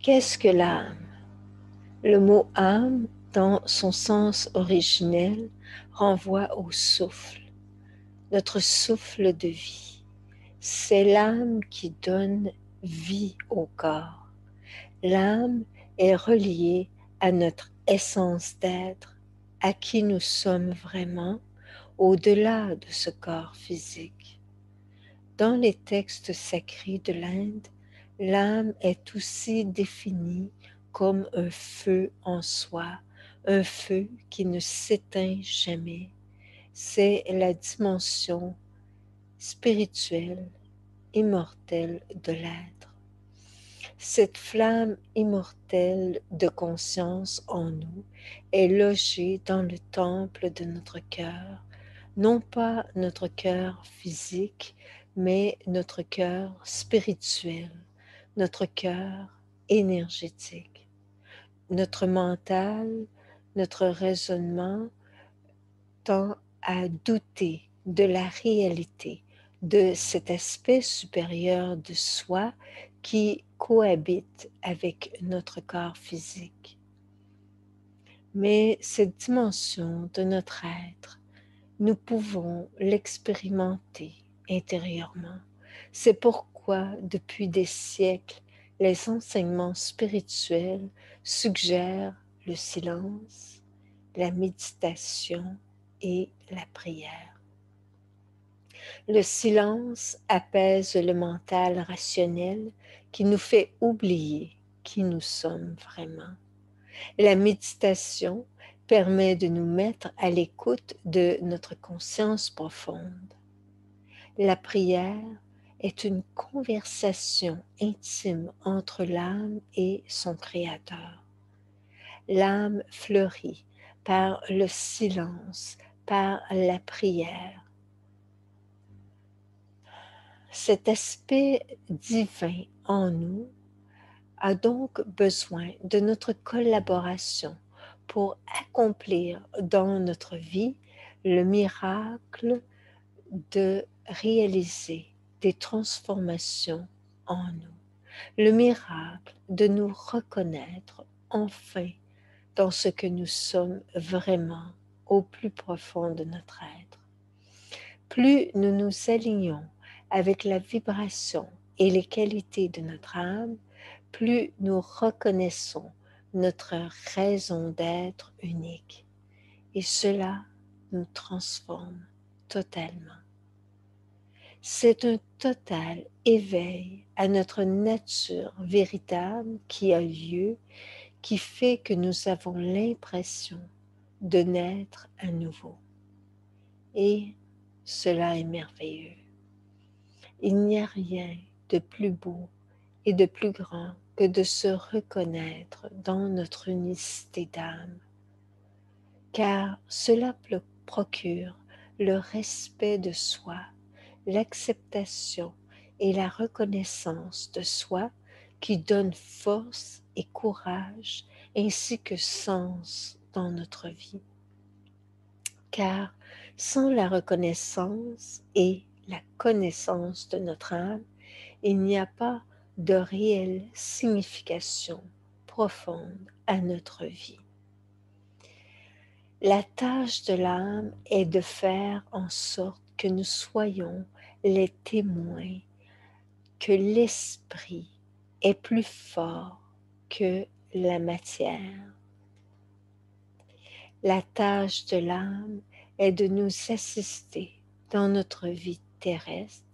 Qu'est-ce que l'âme? Le mot âme, dans son sens originel, renvoie au souffle, notre souffle de vie. C'est l'âme qui donne vie au corps. L'âme est reliée à notre essence d'être, à qui nous sommes vraiment, au-delà de ce corps physique. Dans les textes sacrés de l'Inde, l'âme est aussi définie comme un feu en soi, un feu qui ne s'éteint jamais. C'est la dimension spirituelle, immortelle de l'être. Cette flamme immortelle de conscience en nous est logée dans le temple de notre cœur, non pas notre cœur physique, mais notre cœur spirituel, notre cœur énergétique. Notre mental, notre raisonnement tend à douter de la réalité de cet aspect supérieur de soi qui cohabite avec notre corps physique. Mais cette dimension de notre être, nous pouvons l'expérimenter intérieurement. C'est pourquoi, depuis des siècles, les enseignements spirituels suggèrent le silence, la méditation et la prière. Le silence apaise le mental rationnel qui nous fait oublier qui nous sommes vraiment. La méditation permet de nous mettre à l'écoute de notre conscience profonde. La prière est une conversation intime entre l'âme et son Créateur. L'âme fleurit par le silence, par la prière. Cet aspect divin en nous a donc besoin de notre collaboration pour accomplir dans notre vie le miracle de réaliser des transformations en nous, le miracle de nous reconnaître enfin dans ce que nous sommes vraiment au plus profond de notre être. Plus nous nous alignons avec la vibration et les qualités de notre âme, plus nous reconnaissons notre raison d'être unique. Et cela nous transforme totalement. C'est un total éveil à notre nature véritable qui a lieu, qui fait que nous avons l'impression de naître à nouveau. Et cela est merveilleux. Il n'y a rien de plus beau et de plus grand que de se reconnaître dans notre unicité d'âme, car cela procure le respect de soi, l'acceptation et la reconnaissance de soi qui donne force et courage ainsi que sens dans notre vie. Car sans la reconnaissance et la connaissance de notre âme, il n'y a pas de réelle signification profonde à notre vie. La tâche de l'âme est de faire en sorte que nous soyons les témoins que l'esprit est plus fort que la matière. La tâche de l'âme est de nous assister dans notre vie terrestre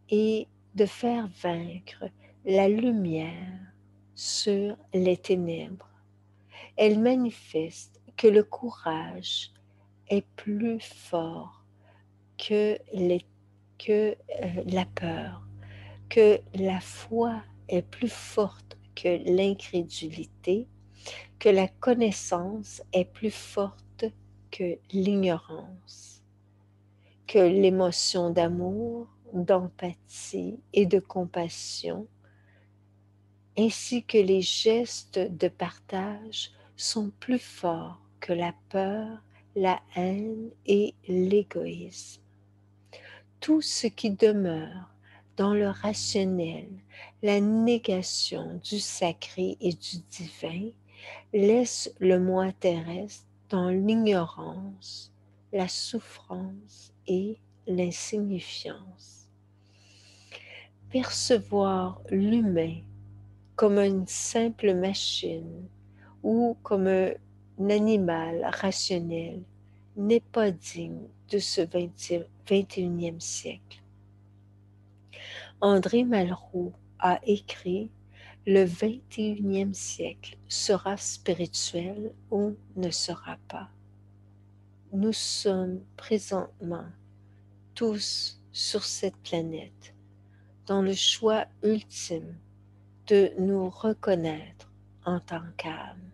et de faire vaincre la lumière sur les ténèbres. Elle manifeste que le courage est plus fort que la peur, que la foi est plus forte que l'incrédulité, que la connaissance est plus forte que l'ignorance, que l'émotion d'amour, d'empathie et de compassion, ainsi que les gestes de partage sont plus forts que la peur, la haine et l'égoïsme. Tout ce qui demeure dans le rationnel, la négation du sacré et du divin, laisse le moi terrestre dans l'ignorance, la souffrance et l'insignifiance. Percevoir l'humain comme une simple machine ou comme un animal rationnel n'est pas digne de ce 21e siècle. André Malraux a écrit « Le 21e siècle sera spirituel ou ne sera pas ». Nous sommes présentement tous sur cette planète dans le choix ultime de nous reconnaître en tant qu'âme.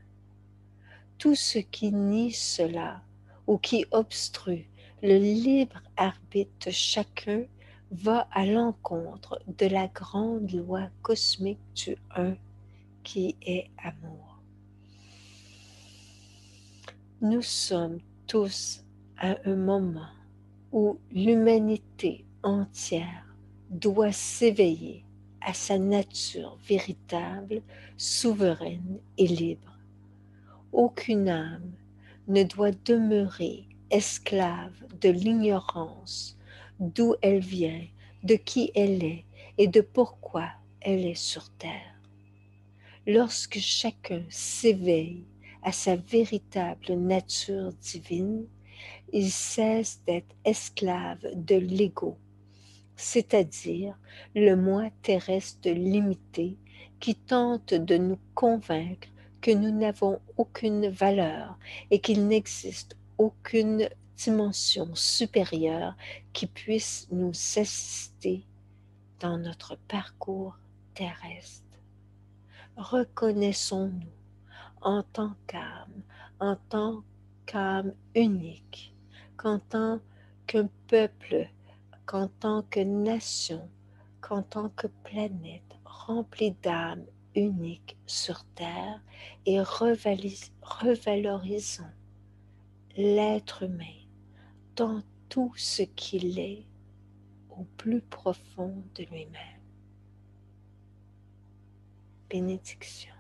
Tout ce qui nie cela ou qui obstrue le libre arbitre de chacun va à l'encontre de la grande loi cosmique du Un qui est amour. Nous sommes tous à un moment où l'humanité entière doit s'éveiller à sa nature véritable, souveraine et libre. Aucune âme ne doit demeurer esclave de l'ignorance d'où elle vient, de qui elle est et de pourquoi elle est sur terre. Lorsque chacun s'éveille à sa véritable nature divine, il cesse d'être esclave de l'ego, c'est-à-dire le moi terrestre limité qui tente de nous convaincre que nous n'avons aucune valeur et qu'il n'existe aucune dimension supérieure qui puisse nous assister dans notre parcours terrestre. Reconnaissons-nous en tant qu'âme unique, qu'en tant qu'un peuple, qu'en tant que nation, qu'en tant que planète remplie d'âmes uniques sur Terre et revalorisons l'être humain dans tout ce qu'il est au plus profond de lui-même. Bénédiction.